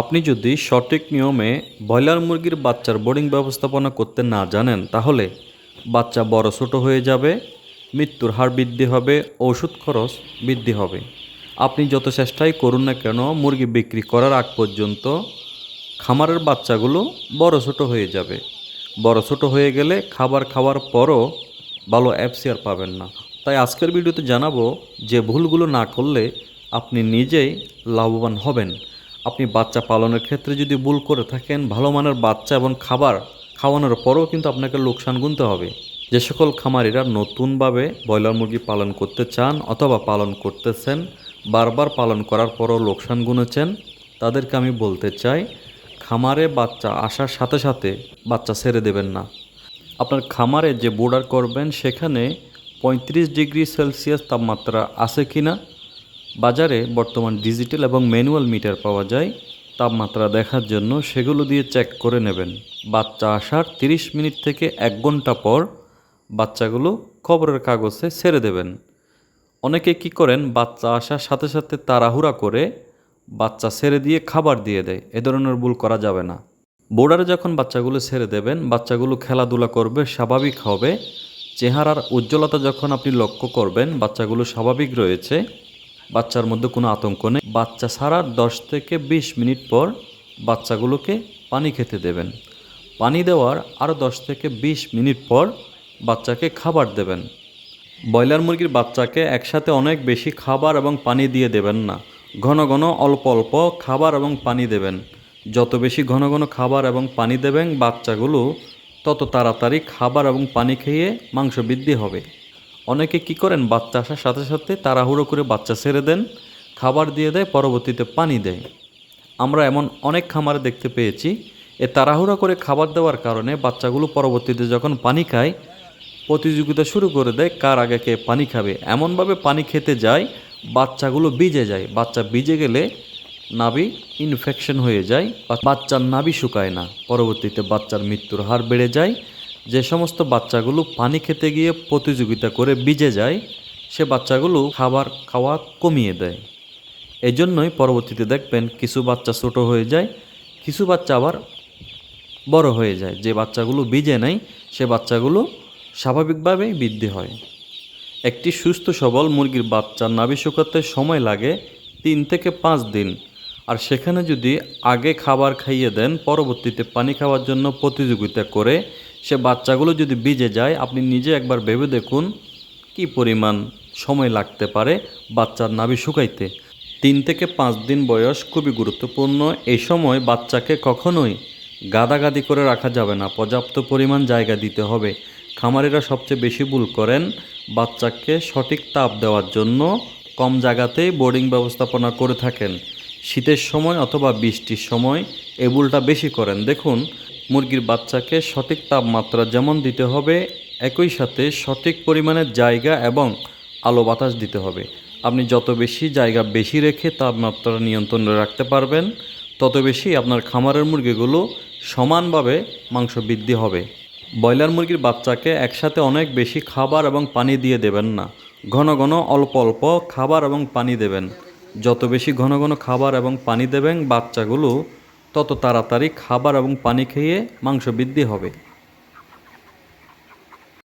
আপনি যদি সঠিক নিয়মে ব্রয়লার মুরগির বাচ্চার বোর্ডিং ব্যবস্থাপনা করতে না জানেন, তাহলে বাচ্চা বড় ছোট হয়ে যাবে, মৃত্যুর হার বৃদ্ধি হবে, ওষুধ খরচ বৃদ্ধি হবে। আপনি যত চেষ্টাই করুন না কেন, মুরগি বিক্রি করার আগ পর্যন্ত খামারের বাচ্চাগুলো বড় ছোট হয়ে যাবে। বড় ছোট হয়ে গেলে খাবার খাওয়ার পরও ভালো অ্যাপসিয়ার পাবেন না। তাই আজকের ভিডিওতে জানাবো যে ভুলগুলো না করলে আপনি নিজেই লাভবান হবেন। আপনি বাচ্চা পালনের ক্ষেত্রে যদি ভুল করে থাকেন, ভালো মানের বাচ্চা এবং খাবার খাওয়ানোর পরও কিন্তু আপনাকে লোকসান গুনতে হবে। যে সকল খামারিরা নতুনভাবে ব্রয়লার মুরগি পালন করতে চান অথবা পালন করতেছেন, বারবার পালন করার পরও লোকসান গুনেছেন, তাদেরকে আমি বলতে চাই, খামারে বাচ্চা আসার সাথে সাথে বাচ্চা ছেড়ে দেবেন না। আপনার খামারে যে বোর্ডার করবেন সেখানে 35 ডিগ্রি সেলসিয়াস তাপমাত্রা আছে কি না, বাজারে বর্তমান ডিজিটাল এবং ম্যানুয়াল মিটার পাওয়া যায় তাপমাত্রা দেখার জন্য, সেগুলো দিয়ে চেক করে নেবেন। বাচ্চা আসার 30 মিনিট থেকে 1 ঘন্টা পর বাচ্চাগুলো খবরের কাগজে ছেড়ে দেবেন। অনেকে কি করেন, বাচ্চা আসার সাথে সাথে তাড়াহুড়া করে বাচ্চা ছেড়ে দিয়ে খাবার দিয়ে দেয়। এ ধরনের ভুল করা যাবে না। বোর্ডারে যখন বাচ্চাগুলো ছেড়ে দেবেন, বাচ্চাগুলো খেলাধুলা করবে, স্বাভাবিক হবে। চেহারার উজ্জ্বলতা যখন আপনি লক্ষ্য করবেন বাচ্চাগুলো স্বাভাবিক রয়েছে, বাচ্চার মধ্যে কোনো আতঙ্ক নেই, বাচ্চা ছাড়ার 10 থেকে 20 মিনিট পর বাচ্চাগুলোকে পানি খেতে দেবেন। পানি দেওয়ার আরও 10 থেকে 20 মিনিট পর বাচ্চাকে খাবার দেবেন। ব্রয়লার মুরগির বাচ্চাকে একসাথে অনেক বেশি খাবার এবং পানি দিয়ে দেবেন না। ঘন ঘন অল্প অল্প খাবার এবং পানি দেবেন। যত বেশি ঘন ঘন খাবার এবং পানি দেবেন, বাচ্চাগুলো তত তাড়াতাড়ি খাবার এবং পানি খেয়ে মাংস বৃদ্ধি হবে। অনেকে কি করেন, বাচ্চা আসার সাথে সাথে তাড়াহুড়ো করে বাচ্চা ছেড়ে দেন, খাবার দিয়ে দেয়, পরবর্তীতে পানি দেয়। আমরা এমন অনেক খামারে দেখতে পেয়েছি, এ তাড়াহুড়ো করে খাবার দেওয়ার কারণে বাচ্চাগুলো পরবর্তীতে যখন পানি খায়, প্রতিযোগিতা শুরু করে দেয় কার আগে কে পানি খাবে। এমনভাবে পানি খেতে যায় বাচ্চাগুলো ভিজে যায়। বাচ্চা ভিজে গেলে নাভি ইনফেকশন হয়ে যায়, বাচ্চার নাভি শুকায় না, পরবর্তীতে বাচ্চার মৃত্যুর হার বেড়ে যায়। যে সমস্ত বাচ্চাগুলো পানি খেতে গিয়ে প্রতিযোগিতা করে ভিজে যায়, সে বাচ্চাগুলো খাবার খাওয়া কমিয়ে দেয়। এজন্যই পরবর্তীতে দেখবেন কিছু বাচ্চা ছোট হয়ে যায়, কিছু বাচ্চা আবার বড় হয়ে যায়। যে বাচ্চাগুলো ভিজে নেয় সে বাচ্চাগুলো স্বাভাবিকভাবেই বৃদ্ধি হয়। একটি সুস্থ সবল মুরগির বাচ্চার নাভি শুকাতে সময় লাগে 3 থেকে 5 দিন। আর সেখানে যদি আগে খাবার খাইয়ে দেন, পরবর্তীতে পানি খাওয়ার জন্য প্রতিযোগিতা করে সে বাচ্চাগুলো যদি ভিজে যায়, আপনি নিজে একবার ভেবে দেখুন কি পরিমাণ সময় লাগতে পারে বাচ্চার নাভি শুকাইতে। 3 থেকে 5 দিন বয়স খুবই গুরুত্বপূর্ণ। এই সময় বাচ্চাকে কখনোই গাদাগাদি করে রাখা যাবে না, পর্যাপ্ত পরিমাণ জায়গা দিতে হবে। খামারিরা সবচেয়ে বেশি ভুল করেন, বাচ্চাকে সঠিক তাপ দেওয়ার জন্য কম জায়গাতেই বোর্ডিং ব্যবস্থাপনা করে থাকেন। শীতের সময় অথবা বৃষ্টির সময় এই ভুলটা বেশি করেন। দেখুন, মুরগির বাচ্চাকে সঠিক তাপমাত্রা যেমন দিতে হবে, একই সাথে সঠিক পরিমাণের জায়গা এবং আলো বাতাস দিতে হবে। আপনি যত বেশি জায়গা বেশি রেখে তাপমাত্রা নিয়ন্ত্রণে রাখতে পারবেন, তত বেশি আপনার খামারের মুরগিগুলো সমানভাবে মাংস বৃদ্ধি হবে। ব্রয়লার মুরগির বাচ্চাকে একসাথে অনেক বেশি খাবার এবং পানি দিয়ে দেবেন না। ঘন ঘন অল্প অল্প খাবার এবং পানি দেবেন। যত বেশি ঘন ঘন খাবার এবং পানি দেবেন, বাচ্চাগুলো তত তাড়াতাড়ি খাবার এবং পানি খেয়ে মাংস বৃদ্ধি হবে।